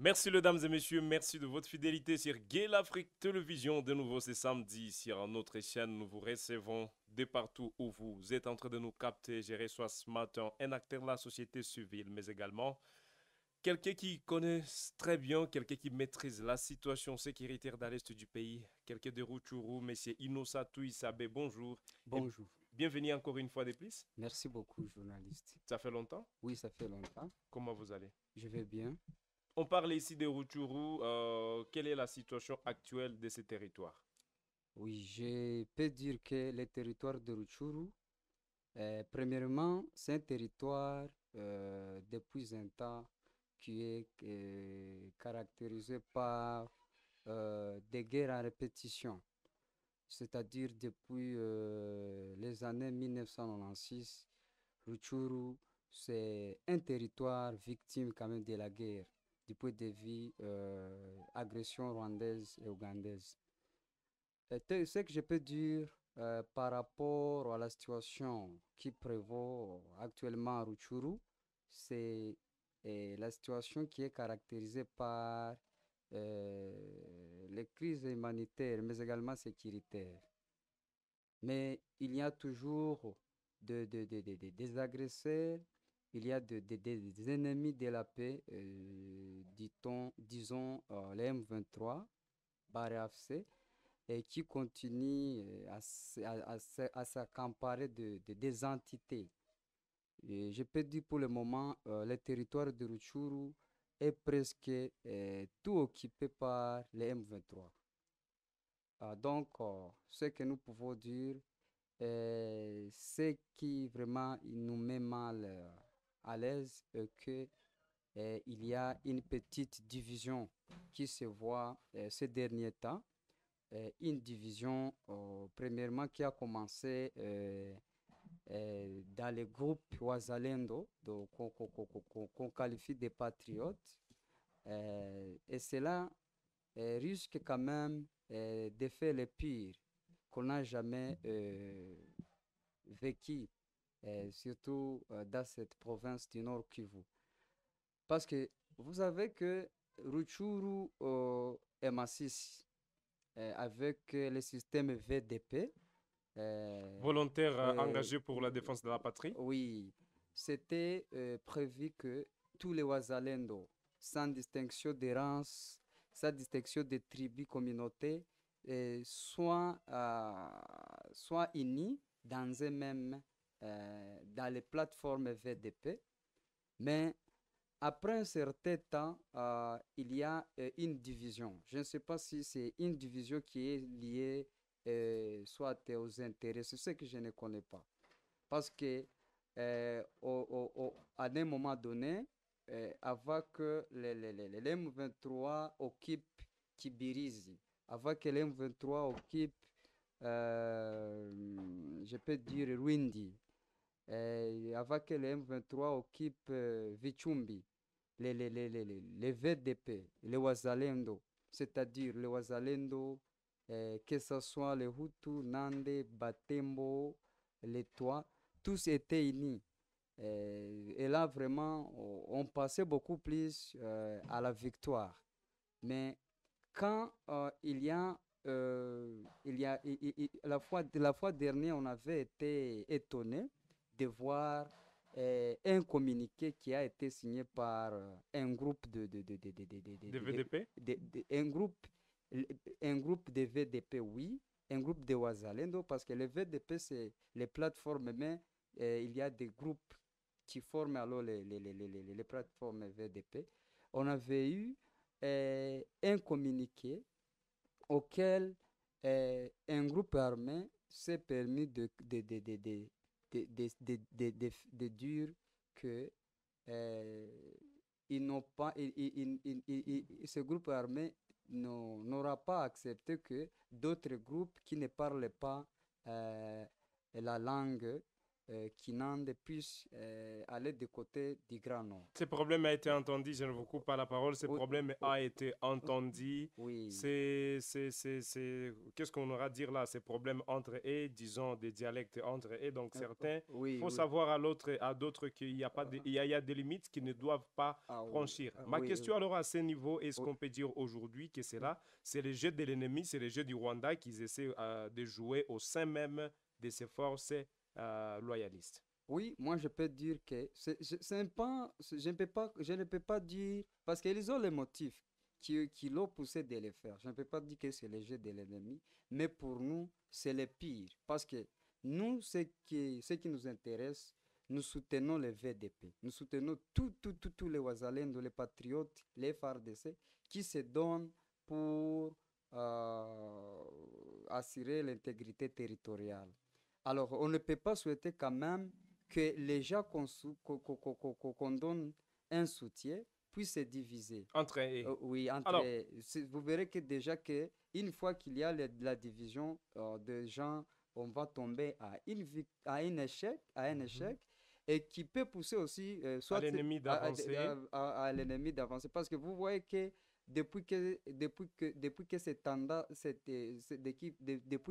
Merci mesdames et messieurs, merci de votre fidélité sur Gay l'Afrique Télévision. De nouveau, c'est samedi sur notre chaîne. Nous vous recevons de partout où vous êtes en train de nous capter. Je reçois ce matin un acteur de la société civile, mais également quelqu'un qui connaît très bien, quelqu'un qui maîtrise la situation sécuritaire dans l'est du pays, quelqu'un de Rutshuru, monsieur Innocent Touissabe. Bonjour et Bonjour. bienvenue encore une fois de plus. Merci beaucoup, journaliste. Ça fait longtemps? Oui, ça fait longtemps. Comment vous allez? Je vais bien. On parle ici de Rutshuru. Quelle est la situation actuelle de ce territoire? Oui, je peux dire que le territoire de Rutshuru, premièrement, c'est un territoire depuis un temps qui est caractérisé par des guerres à répétition. C'est-à-dire depuis les années 1996, Rutshuru, c'est un territoire victime quand même de la guerre, du point de vue agression rwandaise et ougandaise. Ce que je peux dire par rapport à la situation qui prévaut actuellement à Rutshuru, c'est la situation qui est caractérisée par les crises humanitaires, mais également sécuritaires. Mais il y a toujours des agresseurs, il y a des ennemis de la paix, disons les M23, Barre AFC, et qui continuent à s'accaparer des entités. Et je peux dire pour le moment, le territoire de Rutshuru est presque tout occupé par les M23. Donc, ce que nous pouvons dire, ce qui vraiment nous met mal à l'aise est que il y a une petite division qui se voit ces derniers temps. Une division, premièrement, qui a commencé dans les groupes Ouazalendo, qu'on qualifie de patriotes. Et cela risque quand même de faire le pire qu'on n'a jamais vécu, surtout dans cette province du Nord Kivu. Parce que vous savez que Rutshuru est massif avec le système VDP. euh, Volontaire euh, engagé pour la défense de la patrie? oui, c'était prévu que tous les Ouazalendo, sans distinction de race, sans distinction de tribus, communautés, soient unis dans un même, dans les plateformes VDP. Mais après un certain temps, il y a une division. Je ne sais pas si c'est une division qui est liée soit aux intérêts, c'est ce que je ne connais pas. Parce que à un moment donné, avant que les M23 occupent Kibirizi, avant que les M23 occupent, je peux dire, Rwindi, avant que les M23 occupent Vichumbi, les VDP, les Wazalendo, c'est-à-dire les Wazalendo, que ce soit les Hutus, Nande, Batembo, les Tois, tous étaient unis. Et là, vraiment, on passait beaucoup plus à la victoire. Mais quand la fois dernière, on avait été étonné de voir un communiqué qui a été signé par un groupe De VDP? un groupe, un groupe de VDP, oui, un groupe de Ouazalendo, parce que les VDP, c'est les plateformes, mais il y a des groupes qui forment alors les plateformes VDP. On avait eu un communiqué auquel un groupe armé s'est permis de dire que euh, ils n'ont pas, ce groupe armé n'aura pas accepté que d'autres groupes qui ne parlent pas euh, la langue Kinande puisse aller du côté du Grand Nord. Ce problème a été entendu, je ne vous coupe pas la parole, ce Oui, problème oui, a été entendu. oui, Qu'est-ce qu'on aura à dire là? Ces problèmes entre eux, disons des dialectes entre eux, donc certains, il oui, faut oui. savoir à d'autres qu'il y a pas il y a des limites qu'ils ne doivent pas Ah, franchir. Ma oui, question alors à ce niveau, est-ce oui, qu'on peut dire aujourd'hui que c'est oui. là, c'est le jeu de l'ennemi, c'est le jeu du Rwanda qu'ils essaient de jouer au sein même de ces forces loyalistes? Oui, moi je peux dire que c'est un pas, je ne peux pas dire, parce qu'ils ont les motifs qui l'ont poussé de le faire. Je ne peux pas dire que c'est le jeu de l'ennemi, mais pour nous, c'est le pire. Parce que nous, ce qui nous intéresse, nous soutenons le VDP. Nous soutenons tous les Ouazalendo, les patriotes, les FARDC, qui se donnent pour assurer l'intégrité territoriale. Alors, on ne peut pas souhaiter quand même que les gens qu'on donne un soutien puissent se diviser. Entre eux. Oui, Alors, vous verrez que déjà que une fois qu'il y a la division de gens, on va tomber à un mhm, échec, et qui peut pousser aussi à soit l'ennemi d'avancer. à l'ennemi d'avancer. Parce que vous voyez que depuis que depuis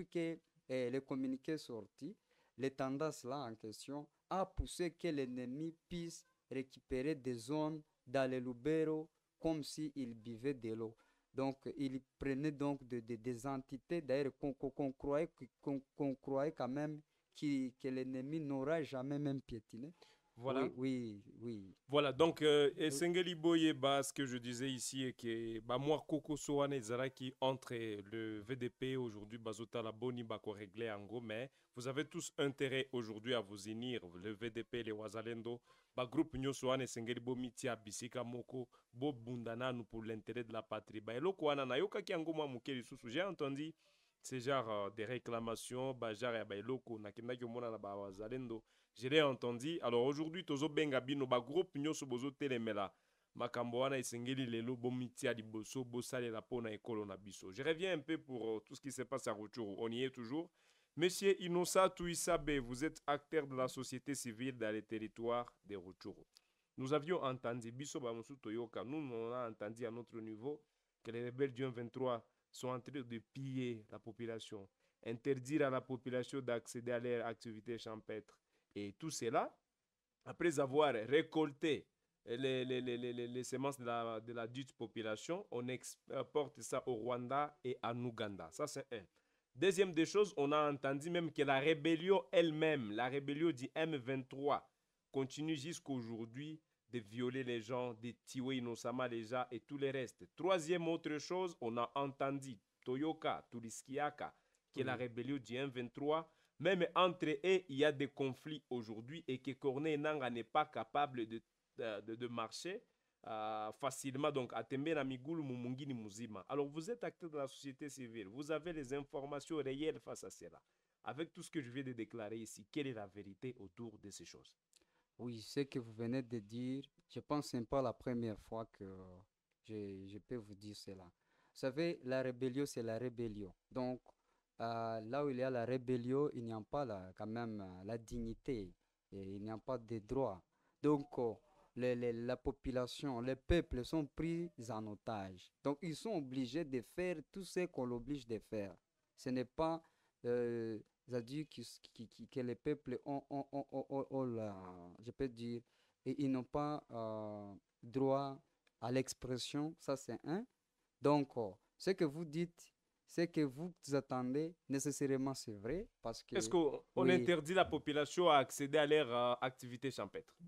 que le communiqué est sorti, les tendances là en question a poussé que l'ennemi puisse récupérer des zones dans les Lubero comme s'il buvait de l'eau. Donc, il prenait donc des entités, d'ailleurs, qu'on croyait quand même que l'ennemi n'aura jamais même piétiné. Voilà. Oui, oui, oui. Voilà, donc, Oui, Esengeli Boye, bah, ce que je disais ici est que bah, moi, Koko Soane Zaraki entre le VDP aujourd'hui, Bazota la Boni Bako réglé en gros, mais vous avez tous intérêt aujourd'hui à vous unir, le VDP, les Wazalendo, bah, groupe Nyo Soane Esengeli Bo Mitia, Bisika Moko, Bo Bundana, nous pour l'intérêt de la patrie. Bah, Eloko Anana, Yoka Kiangoma Mukeli Susu, j'ai entendu ces genre des réclamations, bah, genre, bah, Eloko, Nakina Mona na ba Wazalendo. Je l'ai entendu. Alors aujourd'hui, tozo benga bino ba groupe nyonso bozo telemela. Makambo wana esengeli lelo bomitia liboso bosalela pona ekolo na biso. Je reviens un peu pour tout ce qui se passe à Rutshuru. On y est toujours. Monsieur Inosa Touissabe, vous êtes acteur de la société civile dans les territoires de Rutshuru. Nous avions entendu, biso bamusu toyoka, nous on a entendu à notre niveau que les rebelles du 23 sont en train de piller la population, interdire à la population d'accéder à leurs activités champêtres. Et tout cela, après avoir récolté les semences de la dite population, on exporte ça au Rwanda et en Ouganda. Ça, c'est un. Deuxième des choses, on a entendu même que la rébellion elle-même, la rébellion du M23, continue jusqu'à aujourd'hui de violer les gens, de tuer innocemment les gens et tout le reste. Troisième autre chose, on a entendu Toyoka, Turiskiaka, qui est la oui. rébellion du M23. Même entre eux, il y a des conflits aujourd'hui et que Corneille Nanga n'est pas capable de marcher facilement. Donc, à Tembena Migulu Mumungini Muzima. Alors, vous êtes acteur de la société civile. Vous avez les informations réelles face à cela. Avec tout ce que je viens de déclarer ici, quelle est la vérité autour de ces choses? Oui, ce que vous venez de dire, je pense que ce n'est pas la première fois que je peux vous dire cela. Vous savez, la rébellion, c'est la rébellion. Donc, là où il y a la rébellion, il n'y a pas quand même la dignité, et il n'y a pas de droits. Donc, la population, les peuples sont pris en otage. Donc, ils sont obligés de faire tout ce qu'on l'oblige de faire. Ce n'est pas c'est-à-dire que les peuples je peux dire, et ils n'ont pas droit à l'expression, ça c'est un. Donc, ce que vous dites, ce que vous attendez, nécessairement c'est vrai, parce Est-ce que, qu'on oui, interdit la population à accéder à leurs activités champêtres?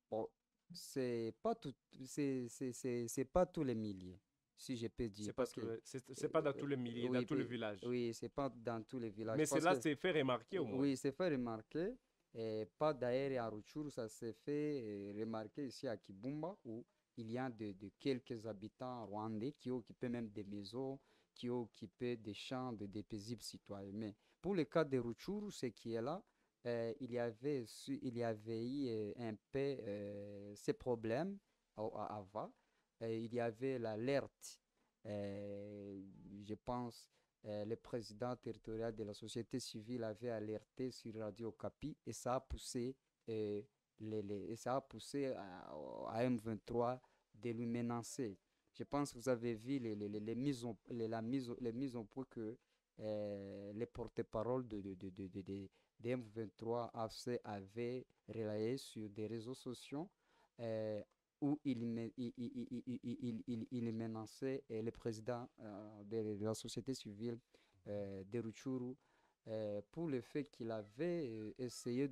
bon, c'est pas tout, c'est pas tous les milliers, si je peux dire, parce que, C'est pas dans tous les milliers, dans oui, tous les villages. oui, c'est pas dans tous les villages, Mais parce cela que, s'est fait remarquer au moins. oui, c'est fait remarquer, et pas d'ailleurs à Rutshuru, ça s'est fait remarquer ici à Kibumba, où il y a de quelques habitants rwandais qui occupaient même des maisons, qui occupaient des champs de paisibles citoyens. Mais pour le cas de Rutshuru, ce qui est là, il y avait eu un peu ces problèmes avant. Il y avait l'alerte, je pense, le président territorial de la société civile avait alerté sur Radio Okapi et ça a poussé, euh, et ça a poussé à M23 de lui menacer. Je pense que vous avez vu les mises en, les mises en point que les porte-paroles de M23 avaient relayé sur des réseaux sociaux euh, où il menaçait le président de la société civile de Rutshuru pour le fait qu'il avait essayé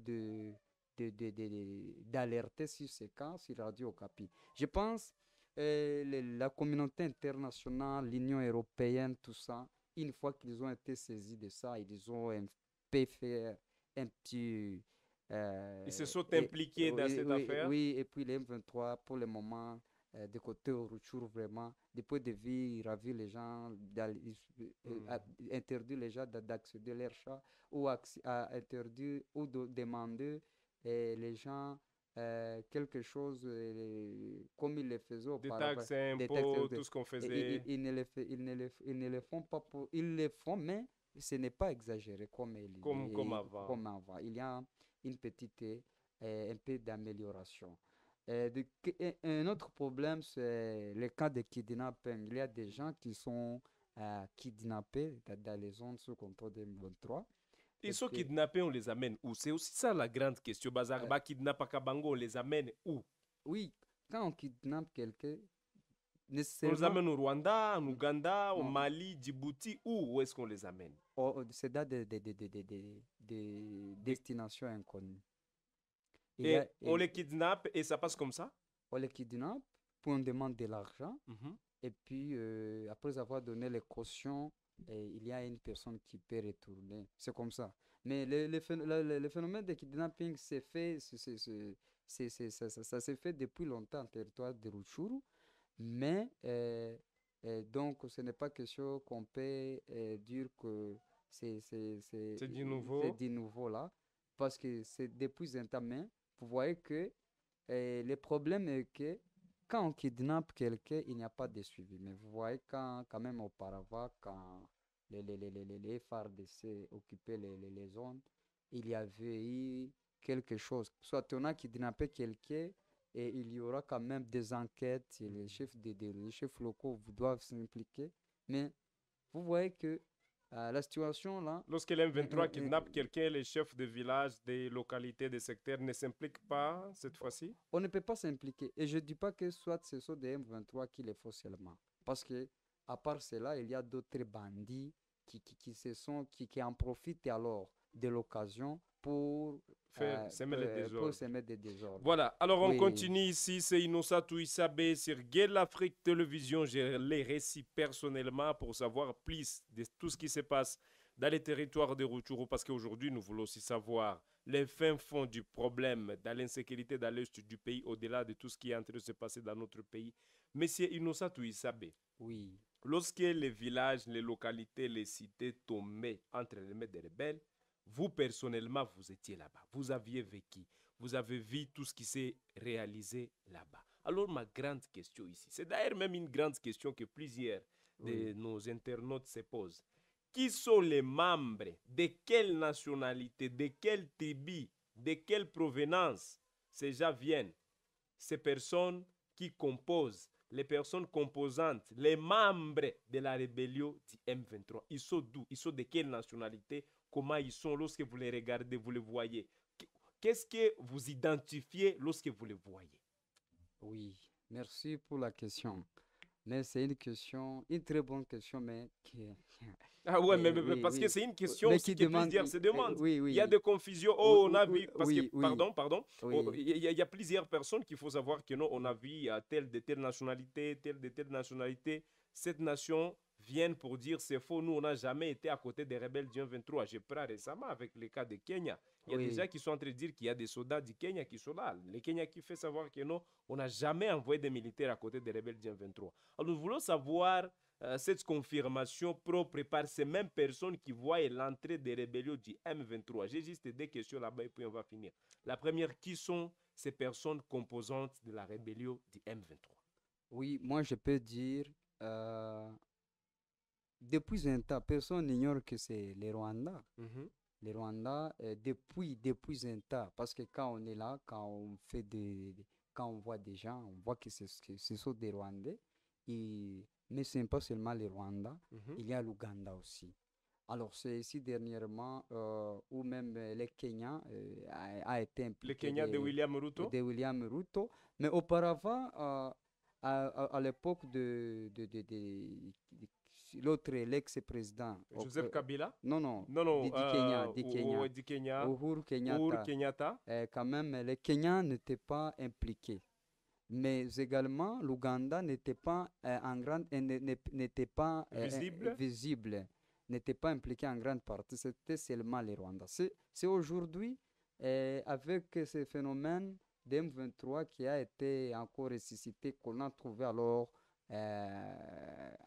d'alerter sur ces cas sur Radio Okapi. Je pense la communauté internationale, l'Union européenne, tout ça, une fois qu'ils ont été saisis de ça, ils ont un peu fait un petit Ils se sont et, impliqués dans oui, cette oui, affaire. oui, et puis les M23, pour le moment, de côté au retour vraiment, depuis de vie, ravir les gens, interdire les gens d'accéder à leur chat, ou interdire ou de demander les gens quelque chose comme ils le faisaient Des auparavant, taxes, des textes, impôts, tout ce qu'on faisait ils ne le font pas pour, ils le font, mais ce n'est pas exagéré comme avant. comme avant. Il y a une petite, un peu d'amélioration. Un autre problème, c'est le cas de kidnapping. Il y a des gens qui sont kidnappés dans les zones sous contrôle de M23. Ils Et sont puis, kidnappés, on les amène où? C'est aussi ça la grande question. euh, Bazarba kidnappe à Kabango, on les amène où? oui, quand on kidnappe quelqu'un, On les nécessairement, amène au Rwanda, en mm, Ouganda, au non, Mali, Djibouti, où est-ce qu'on les amène? c'est dans des Des- destinations inconnues. Il y a, Et on les kidnappe et ça passe comme ça? on les kidnappe, puis on demande de l'argent. Mhm. Et puis, après avoir donné les cautions, il y a une personne qui peut retourner. C'est comme ça. Mais le phénomène de kidnapping s'est fait, ça s'est fait depuis longtemps en territoire de Rutshuru. Mais, donc, ce n'est pas quelque chose qu'on peut dire que c'est c'est- c'est- C'est du c'est nouveau. du nouveau là. Parce que c'est depuis un temps. Mais vous voyez que le problème est que quand on kidnappe quelqu'un, il n'y a pas de suivi. Mais vous voyez quand même auparavant, quand les FARDC occupaient les zones, il y avait eu quelque chose. Soit on a kidnappé quelqu'un et il y aura quand même des enquêtes et les chefs locaux doivent s'impliquer. Mais vous voyez que la situation là, Lorsque euh, l'M23 euh, euh, kidnappe quelqu'un, les chefs de village, des localités, des secteurs ne s'impliquent pas cette fois-ci? on ne peut pas s'impliquer. Et je ne dis pas que soit ce sont des M23 qui le font seulement. Parce que, à part cela, il y a d'autres bandits qui en profitent alors de l'occasion Faire semer le pour désordre. semer des désordres. Voilà, alors on Oui, continue ici, c'est Innocent Touissabe sur Gay Afrique Télévision. J'ai les récits personnellement pour savoir plus de tout ce qui se passe dans les territoires de Rutshuru parce qu'aujourd'hui nous voulons aussi savoir les fins fonds du problème dans l'insécurité dans l'est du pays au-delà de tout ce qui est en train de se passer dans notre pays. Monsieur Innocent Touissabe, oui, lorsque les villages, les localités, les cités tombaient entre les mains des rebelles, vous personnellement, vous étiez là-bas. Vous aviez vécu. Vous avez vu tout ce qui s'est réalisé là-bas. Alors ma grande question ici, c'est d'ailleurs même une grande question que plusieurs oui, de nos internautes se posent. Qui sont les membres? De quelle nationalité? De quelle tribu? De quelle provenance ces gens viennent? Ces personnes qui composent, les personnes composantes, les membres de la rébellion du M23. Ils sont d'où? Ils sont de quelle nationalité? Comment ils sont lorsque vous les regardez, vous les voyez? Qu'est-ce que vous identifiez lorsque vous les voyez? oui. Merci pour la question. Mais c'est une question, une très bonne question, mais Ah ouais, mais oui, parce que oui. c'est une question Mais aussi qui que demande, plusieurs se demandent. oui, Il y a oui, des confusions. oui, Oh, on a vu, parce que, oui, oui, pardon, oh, oui, il y a plusieurs personnes qu'il faut savoir que non, on a vu telle de telle nationalité, telle de telle nationalité. Cette nation vient pour dire c'est faux. Nous, on n'a jamais été à côté des rebelles du 23. Je prends récemment avec le cas de Kenya. Il y a des oui, gens qui sont en train de dire qu'il y a des soldats du Kenya qui sont là. Le Kenya qui fait savoir que non, on n'a jamais envoyé des militaires à côté des rebelles du 23. Alors, nous voulons savoir cette confirmation propre par ces mêmes personnes qui voient l'entrée des rébellions du M23. J'ai juste deux questions là-bas et puis on va finir. La première, qui sont ces personnes composantes de la rébellion du M23? oui, moi je peux dire, euh, depuis un temps, personne n'ignore que c'est les Rwandais. Mhm. Les Rwandais, depuis un temps, parce que quand on est là, quand on fait quand on voit des gens, on voit que ce sont des Rwandais. Mais ce n'est pas seulement les Rwandais, Mhm. il y a l'Ouganda aussi. Alors, c'est ici dernièrement où même le Kenya a été Le impliqué Kenya de William Ruto. de William Ruto. Mais auparavant, à l'époque l'autre, l'ex-président, Joseph Kabila. non, non, Non, non, Du Kenya, du Kenya. Uhuru Uhuru Kenyatta, Kenyatta. quand même, les Kenyans n'étaient pas impliqués. Mais également, l'Ouganda n'était pas n'était pas Visible. visible, n'était pas impliqué en grande partie. C'était seulement les Rwandais. C'est aujourd'hui, avec ce phénomène d'M23 qui a été encore ressuscité, qu'on a trouvé alors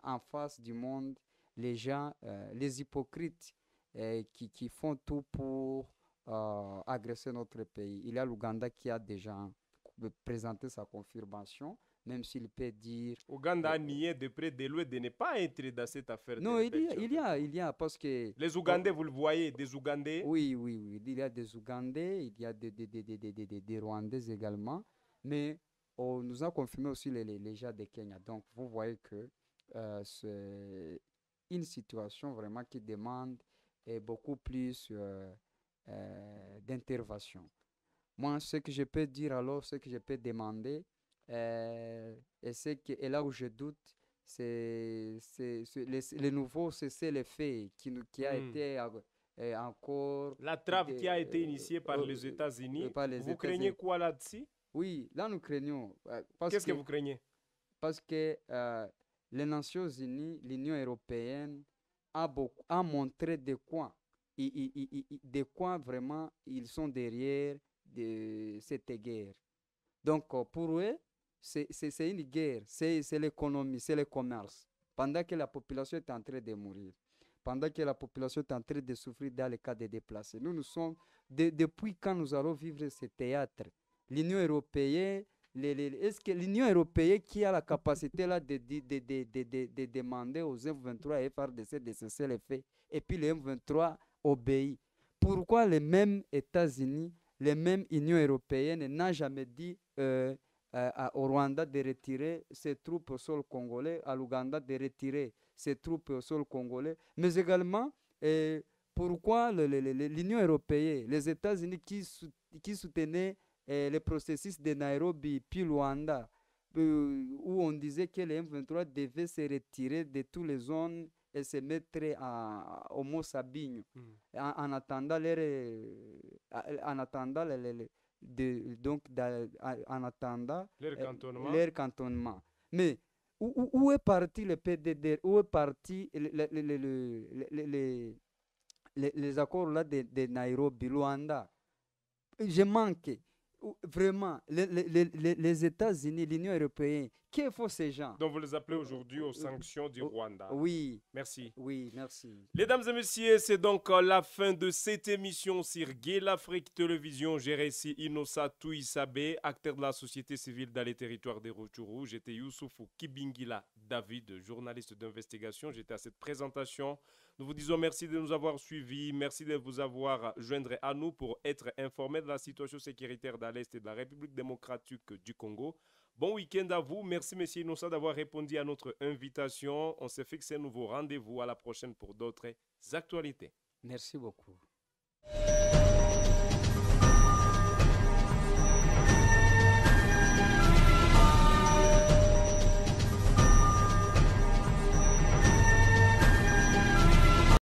en face du monde les gens, les hypocrites qui font tout pour agresser notre pays. Il y a l'Ouganda qui a déjà présenter sa confirmation, même s'il peut dire... Ouganda a nié de près de loin de ne pas être dans cette affaire Non, de il y a, parce que... Les Ougandais, vous le voyez, des Ougandais. Oui, oui, oui, il y a des Ougandais, il y a des Rwandais également, mais nous a confirmé aussi les gens de Kenya. Donc, vous voyez que c'est une situation vraiment qui demande beaucoup plus d'intervention. Moi, ce que je peux dire alors, ce que je peux demander, et là où je doute, le nouveau cessez-le-feu qui a été encore... La trave qui a été initiée par les États-Unis. Vous craignez quoi là-dessus? Oui, là nous craignons. Qu'est-ce que vous craignez? Parce que les Nations Unies, l'Union européenne a montré de quoi vraiment ils sont derrière de cette guerre. Donc, pour eux, c'est une guerre, c'est l'économie, c'est le commerce. Pendant que la population est en train de mourir, pendant que la population est en train de souffrir dans le cas des déplacés. Nous sommes, depuis quand nous allons vivre ce théâtre, l'Union européenne, est-ce que l'Union européenne qui a la capacité là de demander aux M23 et FARDC de cesser les faits, et puis les M23 obéit? Pourquoi les mêmes États-Unis, les mêmes Union européenne n'a jamais dit au Rwanda de retirer ses troupes au sol congolais, à l'Ouganda de retirer ses troupes au sol congolais, mais également pourquoi l'Union européenne, les États-Unis qui soutenaient le processus de Nairobi puis Luanda, où on disait que les M23 devaient se retirer de toutes les zones et se mettre au Mont Sabinho en attendant en attendant leur cantonnement. Mais où est parti le PDD, où est parti les accords là de Nairobi, Luanda? Je manque vraiment les États-Unis, l'Union européenne. Qui font ces gens? Donc vous les appelez aujourd'hui aux sanctions du Rwanda. Oui. Merci. Oui, merci. Mesdames et messieurs, c'est donc la fin de cette émission sur Gay l'Afrique Télévision. J'ai réussi Inosa Touissabe, acteur de la société civile dans les territoires des Rutshuru. J'étais Youssoufou Kibingila David, journaliste d'investigation. J'étais à cette présentation. Nous vous disons merci de nous avoir suivis. Merci de vous avoir joindre à nous pour être informés de la situation sécuritaire dans l'Est et de la République démocratique du Congo. Bon week-end à vous. Merci, M. Innocent, d'avoir répondu à notre invitation. On s'est fixé un nouveau rendez-vous. À la prochaine pour d'autres actualités. Merci beaucoup.